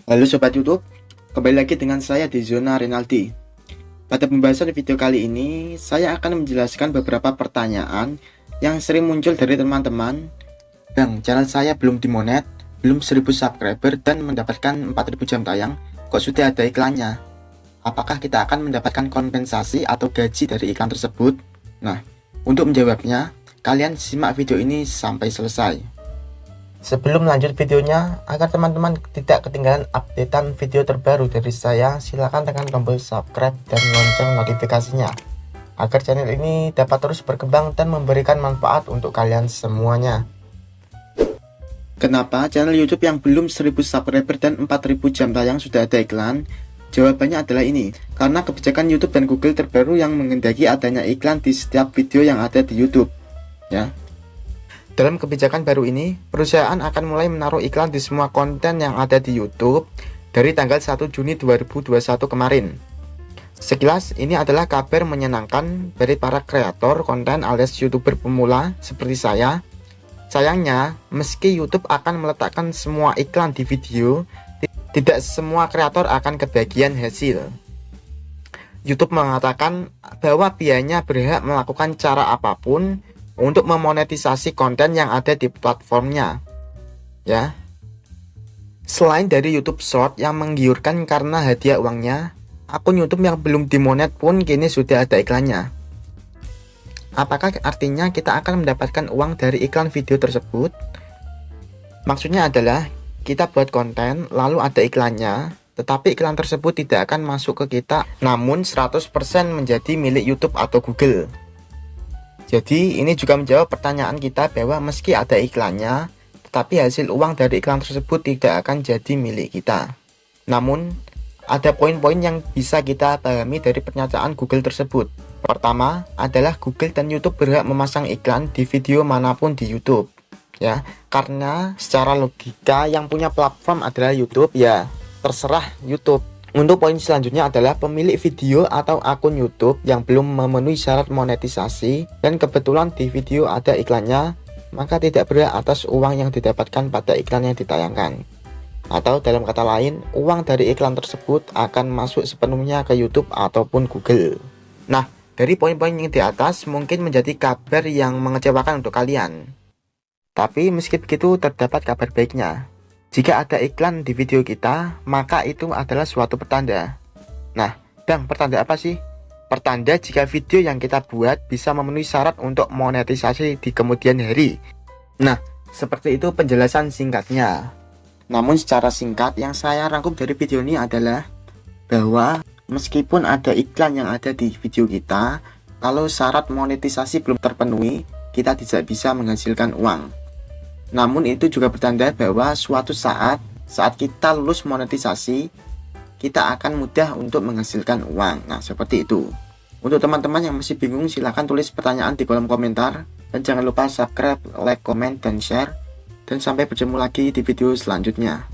Halo Sobat YouTube, kembali lagi dengan saya di Zona Rinaldi. Pada pembahasan video kali ini, saya akan menjelaskan beberapa pertanyaan yang sering muncul dari teman-teman. Bang, channel saya belum dimonet, belum 1000 subscriber dan mendapatkan 4000 jam tayang, kok sudah ada iklannya? Apakah kita akan mendapatkan kompensasi atau gaji dari iklan tersebut? Nah, untuk menjawabnya, kalian simak video ini sampai selesai. Sebelum lanjut videonya, agar teman-teman tidak ketinggalan updatean video terbaru dari saya, silahkan tekan tombol subscribe dan lonceng notifikasinya, agar channel ini dapat terus berkembang dan memberikan manfaat untuk kalian semuanya. Kenapa channel YouTube yang belum 1000 subscriber dan 4000 jam tayang sudah ada iklan? Jawabannya adalah ini, karena kebijakan YouTube dan Google terbaru yang menghendaki adanya iklan di setiap video yang ada di YouTube. Ya. Dalam kebijakan baru ini, perusahaan akan mulai menaruh iklan di semua konten yang ada di YouTube dari tanggal 1 Juni 2021 kemarin. Sekilas, ini adalah kabar menyenangkan dari para kreator konten alias YouTuber pemula seperti saya. Sayangnya, meski YouTube akan meletakkan semua iklan di video, tidak semua kreator akan kebagian hasil. YouTube mengatakan bahwa pihaknya berhak melakukan cara apapun untuk memonetisasi konten yang ada di platformnya. Ya. Selain dari YouTube Short yang menggiurkan karena hadiah uangnya, akun YouTube yang belum dimonet pun kini sudah ada iklannya. Apakah artinya kita akan mendapatkan uang dari iklan video tersebut? Maksudnya adalah kita buat konten lalu ada iklannya, tetapi iklan tersebut tidak akan masuk ke kita, namun 100% menjadi milik YouTube atau Google. Jadi ini juga menjawab pertanyaan kita bahwa meski ada iklannya, tetapi hasil uang dari iklan tersebut tidak akan jadi milik kita. Namun, ada poin-poin yang bisa kita pahami dari pernyataan Google tersebut. Pertama adalah Google dan YouTube berhak memasang iklan di video manapun di YouTube. Ya, karena secara logika yang punya platform adalah YouTube, ya terserah YouTube. Untuk poin selanjutnya adalah pemilik video atau akun YouTube yang belum memenuhi syarat monetisasi dan kebetulan di video ada iklannya, maka tidak berhak atas uang yang didapatkan pada iklan yang ditayangkan. Atau dalam kata lain, uang dari iklan tersebut akan masuk sepenuhnya ke YouTube ataupun Google. Nah, dari poin-poin yang di atas mungkin menjadi kabar yang mengecewakan untuk kalian. Tapi meski begitu terdapat kabar baiknya. Jika ada iklan di video kita, maka itu adalah suatu pertanda. Nah, Bang, pertanda apa sih? Pertanda jika video yang kita buat bisa memenuhi syarat untuk monetisasi di kemudian hari. Nah, seperti itu penjelasan singkatnya. Namun secara singkat yang saya rangkum dari video ini adalah bahwa meskipun ada iklan yang ada di video kita, kalau syarat monetisasi belum terpenuhi, kita tidak bisa menghasilkan uang. Namun itu juga bertanda bahwa suatu saat kita lulus monetisasi, kita akan mudah untuk menghasilkan uang. Nah, seperti itu. Untuk teman-teman yang masih bingung, silahkan tulis pertanyaan di kolom komentar. Dan jangan lupa subscribe, like, komen, dan share. Dan sampai bertemu lagi di video selanjutnya.